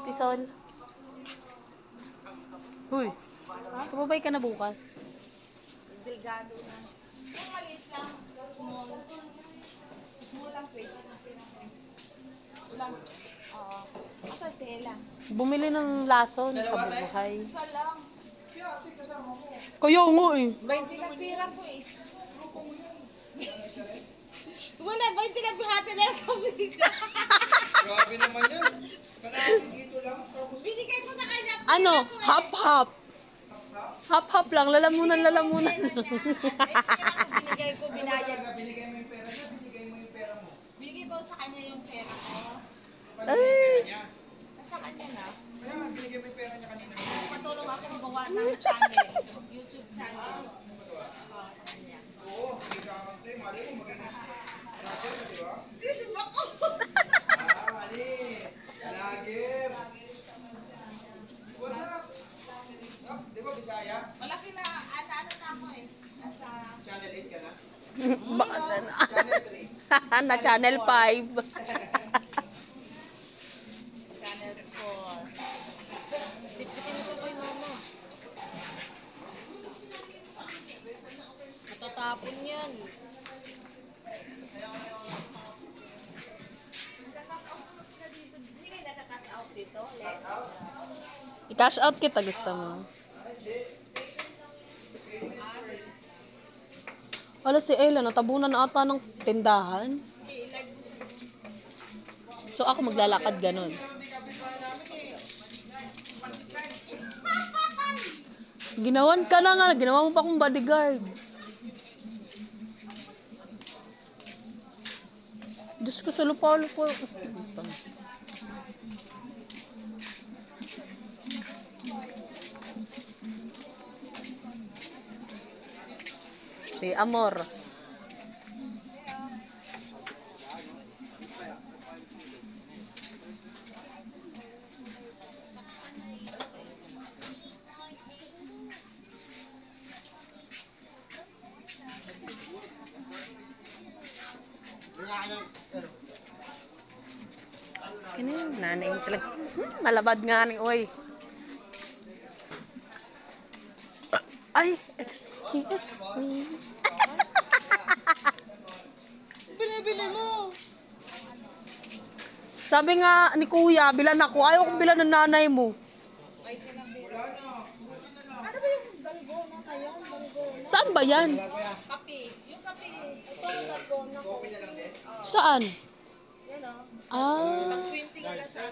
Tisol. Uy. Sumabay ka na bukas. Delgado na. Yung maliit lang. Small. Small lang, pwede. Ulang. Oo. Asa si Ella? Bumili ng lason sa buhay. Isa lang. Kaya nga eh. 20 lang pira ko eh. Wala, 20 lang bihati na kami. Grabe naman yun. Kalahati dito lang. Binigay ko sa kanya. Ano? Hap-hap. Hap-hap lang. Lalamunan. Binigay ko, binayad. Binigay mo yung pera niya, binigay mo yung pera mo. Binigay ko sa kanya yung pera ko. Ay. Niya. Sa kanya na. Kaya nga, binigay mo yung pera niya kanina. Patulong ako magawa ng channel. YouTube channel. Oo, sa kanya. Oo, hindi ka kamante. Mali mo magiging lager, di ba? Sisibak ko. Mali. Lager. What's up? Di ba Bisaya? Malaki na, ano na ako eh. Nasa... Channel 8 ka na? Channel 3. Na Channel 5. Channel 4. Bitbitin mo kay mama. Matatapon yan. Hindi kayo nakakas out dito? I-cash out kita gusto mo. Wala si Ella, natabunan na ata ng tindahan. So ako maglalakad ganun. Ginawan ka na nga, ginawa mo pa akong bodyguard. Diyos ko sa lupa-lupa. Si Amor. Kini yung nanay mo talaga. Malabad nga ni oy. Ay, excuse me. Binibili mo. Sabi nga ni kuya, bilan ako. Ayaw kong bilan ng nanay mo. Ano ba yung dalgona kayo? Dalgona. Saan ba yan? Kape. Yung kape. Ito yung dalgona ko. Saan? Yan o. Ah. Pag 20 nga lang sa